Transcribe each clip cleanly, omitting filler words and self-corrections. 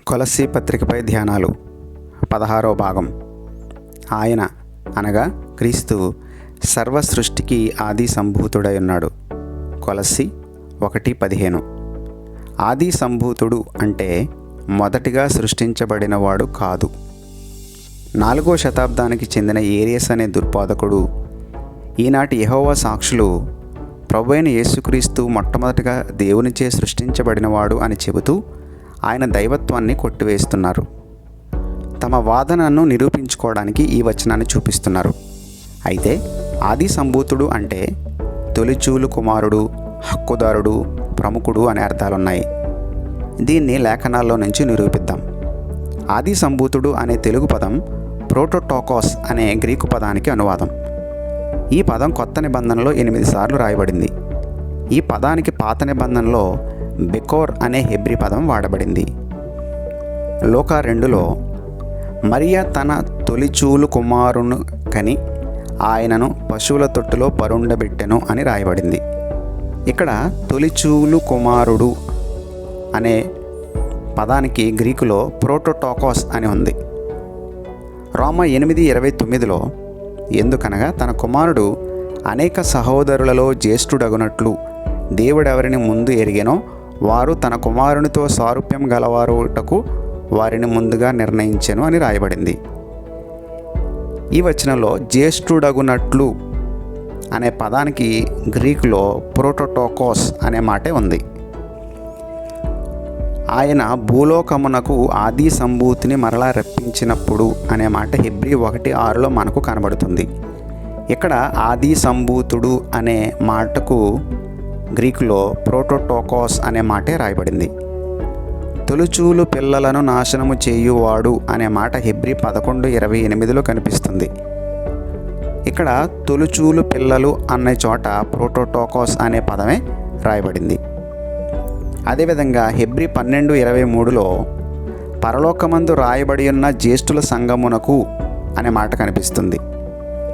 కొలస్సీ పత్రికపై ధ్యానాలు 16వ భాగం. ఆయన అనగా క్రీస్తు సర్వ సృష్టికి ఆది సంభూతుడై ఉన్నాడు. కొలస్సీ 1:15. ఆది సంభూతుడు అంటే మొదటిగా సృష్టించబడినవాడు కాదు. 4వ శతాబ్దానికి చెందిన ఏరియస్ అనే దుర్బోధకుడు ఈనాటి యెహోవా సాక్షులు ప్రభువైన యేసుక్రీస్తు మొట్టమొదటిగా దేవునిచే సృష్టించబడినవాడు అని చెబుతూ ఆయన దైవత్వాన్ని కొట్టివేస్తున్నారు. తమ వాదనను నిరూపించుకోవడానికి ఈ వచనాన్ని చూపిస్తున్నారు. అయితే ఆది సంభూతుడు అంటే తొలిచూలు కుమారుడు, హక్కుదారుడు, ప్రముఖుడు అనే అర్థాలున్నాయి. దీన్ని లేఖనాల్లో నుంచి నిరూపిద్దాం. ఆది సంభూతుడు అనే తెలుగు పదం ప్రోటోటోకోస్ అనే గ్రీకు పదానికి అనువాదం. ఈ పదం కొత్త నిబంధనలో 8 సార్లు రాయబడింది. ఈ పదానికి పాత నిబంధనలో బెకోర్ అనే హెబ్రీ పదం వాడబడింది. లూకా 2లో మరియ తన తొలిచూలు కుమారును కని ఆయనను పశువుల తొట్టులో పరుండబెట్టెను అని రాయబడింది. ఇక్కడ తొలిచూలు కుమారుడు అనే పదానికి గ్రీకులో ప్రోటోటోకోస్ అని ఉంది. రోమా 8:29లో ఎందుకనగా తన కుమారుడు అనేక సహోదరులలో జ్యేష్ఠుడగునట్లు దేవుడెవరిని ముందు ఎరిగెనో వారు తన కుమారునితో సారూప్యం గలవారుటకు వారిని ముందుగా నిర్ణయించెను అని రాయబడింది. ఈ వచనంలో జ్యేష్ఠుడగునట్లు అనే పదానికి గ్రీకులో ప్రోటోటోకోస్ అనే మాటే ఉంది. ఆయన భూలోకమునకు ఆది సంభూతిని మరలా రప్పించినప్పుడు అనే మాట హెబ్రీ 1:6లో మనకు కనబడుతుంది. ఇక్కడ ఆది సంభూతుడు అనే మాటకు గ్రీకులో ప్రోటోటోకోస్ అనే మాటే రాయబడింది. తొలిచూలు పిల్లలను నాశనము చేయువాడు అనే మాట హెబ్రీ 11:28లో కనిపిస్తుంది. ఇక్కడ తొలిచూలు పిల్లలు అనే చోట ప్రోటోటోకోస్ అనే పదమే రాయబడింది. అదేవిధంగా హెబ్రీ 12:23లో పరలోకమందు రాయబడి ఉన్న జ్యేష్ఠుల సంఘమునకు అనే మాట కనిపిస్తుంది.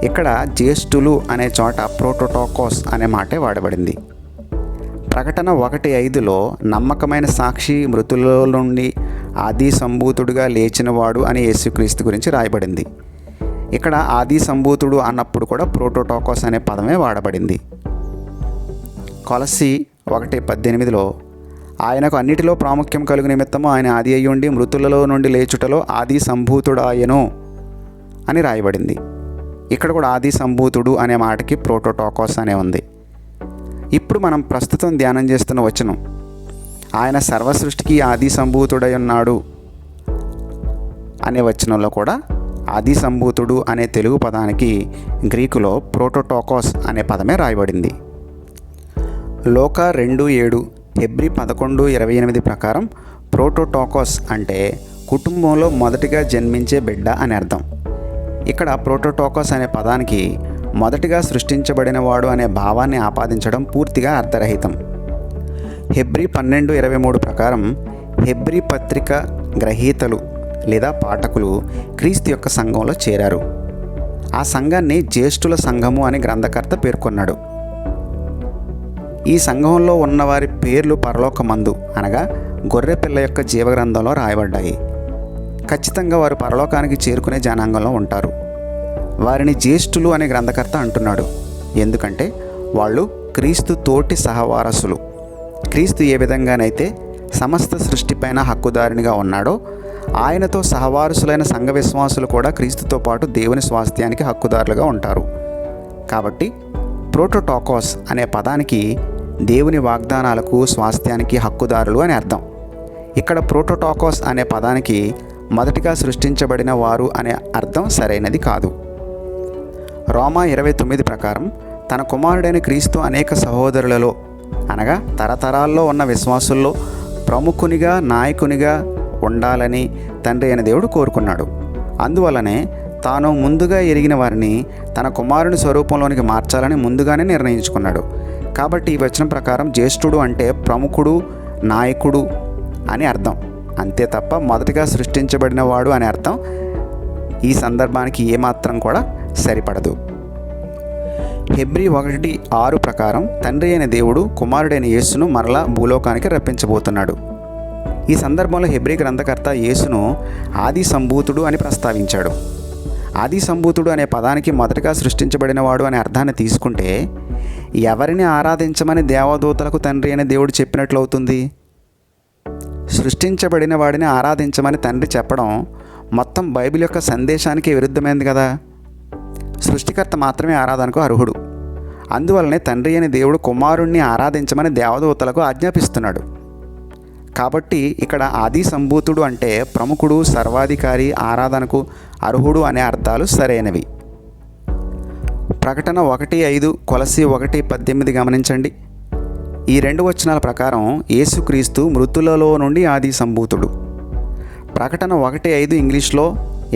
ఇక్కడ జ్యేష్ఠులు అనే చోట ప్రోటోటోకోస్ అనే మాటే వాడబడింది. ప్రకటన 1:5లో నమ్మకమైన సాక్షి, మృతుల నుండి ఆది సంభూతుడుగా లేచినవాడు అని యేసుక్రీస్తు గురించి రాయబడింది. ఇక్కడ ఆది సంభూతుడు అన్నప్పుడు కూడా ప్రోటోటోకోస్ అనే పదమే వాడబడింది. కొలస్సీ 1:18లో ఆయనకు అన్నిటిలో ప్రాముఖ్యం కలుగు నిమిత్తము ఆయన ఆది అయ్యుండి మృతులలో నుండి లేచుటలో ఆది సంభూతుడాయను అని రాయబడింది. ఇక్కడ కూడా ఆది సంభూతుడు అనే మాటకి ప్రోటోటోకోస్ అనే ఉంది. ఇప్పుడు మనం ప్రస్తుతం ధ్యానం చేస్తున్న వచనం ఆయన సర్వసృష్టికి ఆది సంభూతుడై ఉన్నాడు అనే వచనంలో కూడా ఆది సంభూతుడు అనే తెలుగు పదానికి గ్రీకులో ప్రోటోటోకోస్ అనే పదమే రాయబడింది. లూకా 2:7 హెబ్రీ 11:28 ప్రకారం ప్రోటోటోకోస్ అంటే కుటుంబంలో మొదటిగా జన్మించే బిడ్డ అని అర్థం. ఇక్కడ ప్రోటోటోకోస్ అనే పదానికి మొదటిగా సృష్టించబడినవాడు అనే భావాన్ని ఆపాదించడం పూర్తిగా అర్థరహితం. హెబ్రీ 12:23 ప్రకారం హెబ్రీ పత్రిక గ్రహీతలు లేదా పాఠకులు క్రీస్తు యొక్క సంఘంలో చేరారు. ఆ సంఘాన్ని జ్యేష్ఠుల సంఘము అని గ్రంథకర్త పేర్కొన్నాడు. ఈ సంఘంలో ఉన్నవారి పేర్లు పరలోకమందు అనగా గొర్రెపిల్ల యొక్క జీవగ్రంథంలో రాయబడ్డాయి. ఖచ్చితంగా వారు పరలోకానికి చేరుకునే జనాంగంలో ఉంటారు. వారిని జ్యేష్ఠులు అనే గ్రంథకర్త అంటున్నాడు. ఎందుకంటే వాళ్ళు క్రీస్తు తోటి సహవారసులు. క్రీస్తు ఏ విధంగానైతే సమస్త సృష్టిపైన హక్కుదారునిగా ఉన్నాడో ఆయనతో సహవారసులైన సంఘ విశ్వాసులు కూడా క్రీస్తుతో పాటు దేవుని స్వాస్థ్యానికి హక్కుదారులుగా ఉంటారు. కాబట్టి ప్రోటోటోకోస్ అనే పదానికి దేవుని వాగ్దానాలకు, స్వాస్థ్యానికి హక్కుదారులు అని అర్థం. ఇక్కడ ప్రోటోటోకోస్ అనే పదానికి మొదటిగా సృష్టించబడిన వారు అనే అర్థం సరైనది కాదు. రోమా 29 ప్రకారం తన కుమారుడైన క్రీస్తు అనేక సహోదరులలో అనగా తరతరాల్లో ఉన్న విశ్వాసుల్లో ప్రముఖునిగా, నాయకునిగా ఉండాలని తండ్రి అయిన దేవుడు కోరుకున్నాడు. అందువల్లనే తాను ముందుగా ఎరిగిన వారిని తన కుమారుని స్వరూపంలోనికి మార్చాలని ముందుగానే నిర్ణయించుకున్నాడు. కాబట్టి ఈ వచనం ప్రకారం జ్యేష్ఠుడు అంటే ప్రముఖుడు, నాయకుడు అని అర్థం. అంతే తప్ప మొదటిగా సృష్టించబడిన వాడు అనే అర్థం ఈ సందర్భానికి ఏమాత్రం కూడా సరిపడదు. హెబ్రీ 1:6 ప్రకారం తండ్రి అయిన దేవుడు కుమారుడైన యేసును మరలా భూలోకానికి రప్పించబోతున్నాడు. ఈ సందర్భంలో హెబ్రీ గ్రంథకర్త యేసును ఆది సంభూతుడు అని ప్రస్తావించాడు. ఆది సంభూతుడు అనే పదానికి మొదటగా సృష్టించబడినవాడు అనే అర్థాన్ని తీసుకుంటే ఎవరిని ఆరాధించమని దేవదూతలకు తండ్రి అనే దేవుడు చెప్పినట్లు అవుతుంది? సృష్టించబడిన వాడిని ఆరాధించమని తండ్రి చెప్పడం మొత్తం బైబిల్ యొక్క సందేశానికి విరుద్ధమైంది కదా. సృష్టికర్త మాత్రమే ఆరాధనకు అర్హుడు. అందువల్లనే తండ్రి అనే దేవుడు కుమారుణ్ణి ఆరాధించమని దేవదూతలకు ఆజ్ఞాపిస్తున్నాడు. కాబట్టి ఇక్కడ ఆది సంభూతుడు అంటే ప్రముఖుడు, సర్వాధికారి, ఆరాధనకు అర్హుడు అనే అర్థాలు సరైనవి. ప్రకటన 1:5, కొలస్సీ 1:18 గమనించండి. ఈ 2 వచనాల ప్రకారం యేసుక్రీస్తు మృతులలో నుండి ఆది సంభూతుడు. ప్రకటన 1:5 ఇంగ్లీష్లో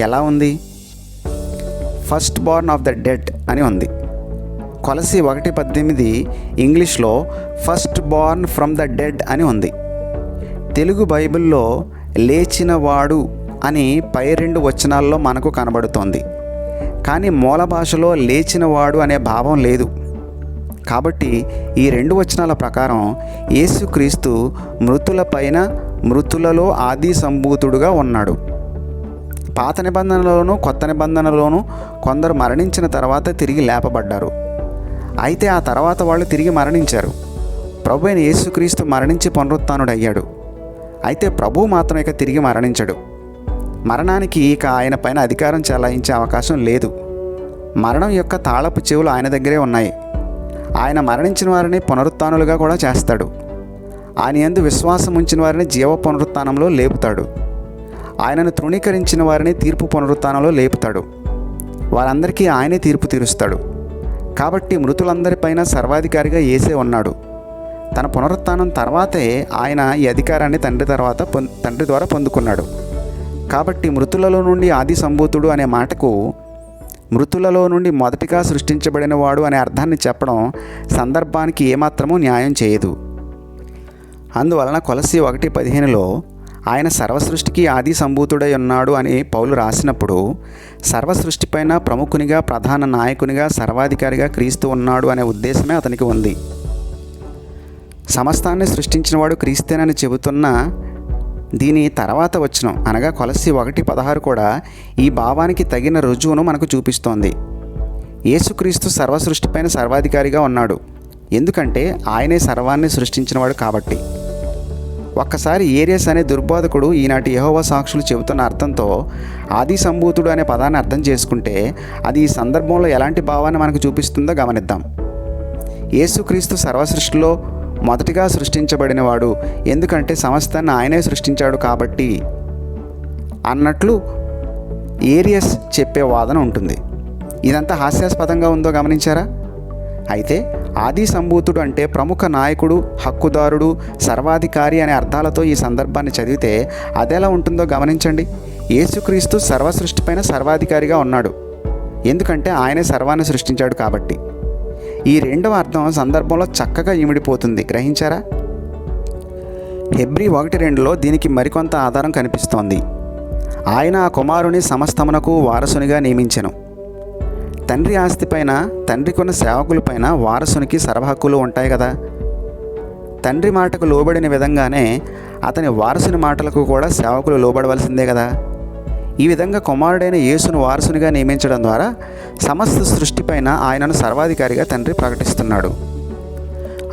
ఎలా ఉంది? First born of the dead అని ఉంది. కొలస్సీ 1:18 ఇంగ్లీష్లో first born from the dead అని ఉంది. తెలుగు బైబిల్లో లేచినవాడు అని పై 2 వచనాల్లో మనకు కనబడుతోంది. కానీ మూల భాషలో లేచినవాడు అనే భావం లేదు. కాబట్టి ఈ 2 వచనాల ప్రకారం యేసుక్రీస్తు మృతుల పైన మృతులలో ఆది సంభూతుడుగా ఉన్నాడు. పాత నిబంధనలోనూ కొత్త నిబంధనలోనూ కొందరు మరణించిన తర్వాత తిరిగి లేపబడ్డారు. అయితే ఆ తర్వాత వాళ్ళు తిరిగి మరణించారు. ప్రభు అయిన యేసుక్రీస్తు మరణించి పునరుత్థానుడయ్యాడు. అయితే ప్రభువు మాత్రం ఇక తిరిగి మరణించడు. మరణానికి ఇక ఆయన పైన అధికారం చెలాయించే అవకాశం లేదు. మరణం యొక్క తాళపు చెవులు ఆయన దగ్గరే ఉన్నాయి. ఆయన మరణించిన వారిని పునరుత్థానులుగా కూడా చేస్తాడు. ఆయన యందు విశ్వాసం ఉంచిన వారిని జీవ పునరుత్థానంలో లేపుతాడు. ఆయనను తృణీకరించిన వారిని తీర్పు పునరుత్థానంలో లేపుతాడు. వారందరికీ ఆయనే తీర్పు తీరుస్తాడు. కాబట్టి మృతులందరిపైన సర్వాధికారిగా యేసే ఉన్నాడు. తన పునరుత్థానం తర్వాతే ఆయన ఈ అధికారాన్ని తండ్రి ద్వారా పొందుకున్నాడు. కాబట్టి మృతులలో నుండి ఆది సంభూతుడు అనే మాటకు మృతులలో నుండి మొదటిగా సృష్టించబడిన వాడు అనే అర్థాన్ని చెప్పడం సందర్భానికి ఏమాత్రమూ న్యాయం చేయదు. అందువలన కొలస్సీ 1:15లో ఆయన సర్వసృష్టికి ఆది సంభూతుడై ఉన్నాడు అని పౌలు రాసినప్పుడు సర్వసృష్టిపైన ప్రముఖునిగా, ప్రధాన నాయకునిగా, సర్వాధికారిగా క్రీస్తు ఉన్నాడు అనే ఉద్దేశమే అతనికి ఉంది. సమస్తాన్ని సృష్టించినవాడు క్రీస్తేనని చెబుతున్న దీని తర్వాత వచనం అనగా కొలస్సీ 1:16 కూడా ఈ భావానికి తగిన రుజువును మనకు చూపిస్తోంది. యేసుక్రీస్తు సర్వసృష్టిపైన సర్వాధికారిగా ఉన్నాడు. ఎందుకంటే ఆయనే సర్వాన్ని సృష్టించినవాడు కాబట్టి. ఒక్కసారి ఏరియస్ అనే దుర్బోధకుడు ఈనాటి యెహోవా సాక్షులు చెబుతున్న అర్థంతో ఆది సంభూతుడు అనే పదాన్ని అర్థం చేసుకుంటే అది ఈ సందర్భంలో ఎలాంటి భావాన్ని మనకు చూపిస్తుందో గమనిద్దాం. యేసుక్రీస్తు సర్వసృష్టిలో మొదటిగా సృష్టించబడినవాడు, ఎందుకంటే సమస్తాన్ని ఆయనే సృష్టించాడు కాబట్టి అన్నట్లు ఏరియస్ చెప్పే వాదన ఉంటుంది. ఇదంతా హాస్యాస్పదంగా ఉందో గమనించారా? అయితే ఆది సంభూతుడు అంటే ప్రముఖ నాయకుడు, హక్కుదారుడు, సర్వాధికారి అనే అర్థాలతో ఈ సందర్భాన్ని చదివితే అదెలా ఉంటుందో గమనించండి. యేసుక్రీస్తు సర్వసృష్టిపైన సర్వాధికారిగా ఉన్నాడు, ఎందుకంటే ఆయనే సర్వాన్ని సృష్టించాడు కాబట్టి. ఈ 2వ అర్థం సందర్భంలో చక్కగా ఇమిడిపోతుంది. గ్రహించారా? హెబ్రీ 1:2లో దీనికి మరికొంత ఆధారం కనిపిస్తోంది. ఆయన ఆ కుమారుని సమస్తమునకు వారసునిగా నియమించెను. తండ్రి ఆస్తిపైన, తండ్రికున్న సేవకులపైన వారసునికి సర్వహక్కులు ఉంటాయి కదా. తండ్రి మాటకు లోబడిన విధంగానే అతని వారసుని మాటలకు కూడా సేవకులు లోబడవలసిందే కదా. ఈ విధంగా కుమారుడైన యేసును వారసునిగా నియమించడం ద్వారా సమస్త సృష్టిపైన ఆయనను సర్వాధికారిగా తండ్రి ప్రకటిస్తున్నాడు.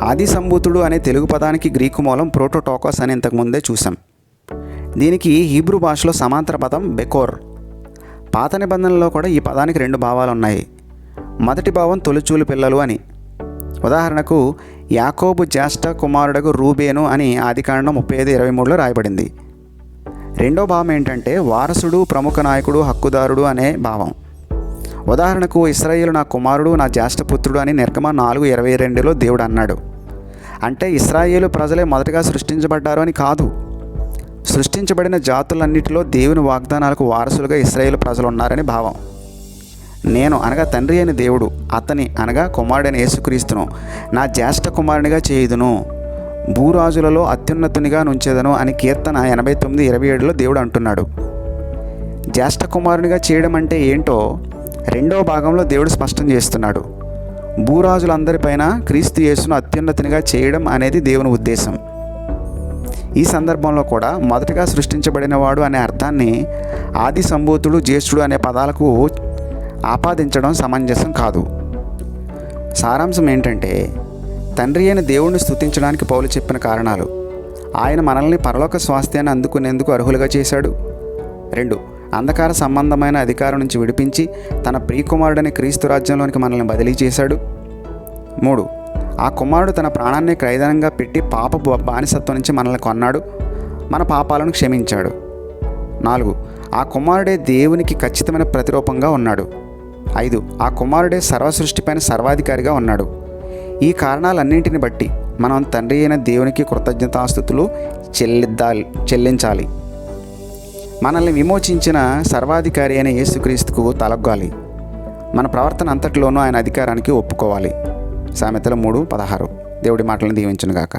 ఆది సంభూతుడు అనే తెలుగు పదానికి గ్రీకు మూలం ప్రోటోటోకస్ అని ఇంతకుముందే చూసాం. దీనికి హీబ్రూ భాషలో సమాంతర పదం బెకోర్. పాత నిబంధనలో కూడా ఈ పదానికి 2 భావాలు ఉన్నాయి. మొదటి భావం తొలిచూలు పిల్లలు అని. ఉదాహరణకు యాకోబు జ్యేష్ఠ కుమారుడకు రూబేను అని ఆదికాండం 35:23లో రాయబడింది. రెండో భావం ఏంటంటే వారసుడు, ప్రముఖ నాయకుడు, హక్కుదారుడు అనే భావం. ఉదాహరణకు ఇశ్రాయేలు నా కుమారుడు, నా జ్యేష్ఠపుత్రుడు అని నిర్గమ 4:22లో దేవుడు అన్నాడు. అంటే ఇశ్రాయేలు ప్రజలే మొదటగా సృష్టించబడ్డారు అని కాదు. సృష్టించబడిన జాతులన్నిటిలో దేవుని వాగ్దానాలకు వారసులుగా ఇశ్రాయేలు ప్రజలు ఉన్నారని భావం. నేను అనగా తండ్రి అయిన దేవుడు అతని అనగా కుమారుడైన యేసుక్రీస్తును నా జ్యేష్ఠ కుమారునిగా చేయుదును, భూరాజులలో అత్యున్నతునిగా నుంచేదను అని కీర్తన 89:27లో దేవుడు అంటున్నాడు. జ్యేష్ఠ కుమారునిగా చేయడం అంటే ఏంటో 2వ భాగంలో దేవుడు స్పష్టం చేస్తున్నాడు. భూరాజులందరిపైన క్రీస్తు యేసును అత్యున్నతునిగా చేయడం అనేది దేవుని ఉద్దేశం. ఈ సందర్భంలో కూడా మొదటగా సృష్టించబడినవాడు అనే అర్థాన్ని ఆది సంభూతుడు, జ్యేష్ఠుడు అనే పదాలకు ఆపాదించడం సమంజసం కాదు. సారాంశం ఏంటంటే, తండ్రి అయిన దేవుణ్ణి స్తుతించడానికి పౌలు చెప్పిన కారణాలు: ఆయన మనల్ని పరలోక స్వాస్థ్యాన్ని అందుకునేందుకు అర్హులుగా చేశాడు. 2, అంధకార సంబంధమైన అధికారం నుంచి విడిపించి తన ప్రియకుమారుడని క్రీస్తు రాజ్యంలోనికి మనల్ని బదిలీ చేశాడు. 3, ఆ కుమారుడు తన ప్రాణాన్ని క్రయధనంగా పెట్టి పాప బానిసత్వం నుంచి మనల్ని కొన్నాడు, మన పాపాలను క్షమించాడు. 4, ఆ కుమారుడే దేవునికి ఖచ్చితమైన ప్రతిరూపంగా ఉన్నాడు. 5, ఆ కుమారుడే సర్వసృష్టిపైన సర్వాధికారిగా ఉన్నాడు. ఈ కారణాలన్నింటిని బట్టి మనం తండ్రి అయిన దేవునికి కృతజ్ఞతాస్తుతులు చెల్లించాలి. మనల్ని విమోచించిన సర్వాధికారి అయిన యేసుక్రీస్తుకు తలొగ్గాలి. మన ప్రవర్తన అంతటిలోనూ ఆయన అధికారానికి ఒప్పుకోవాలి. సామెతలు 3:16. దేవుడి మాటలను దీవించునుగాక.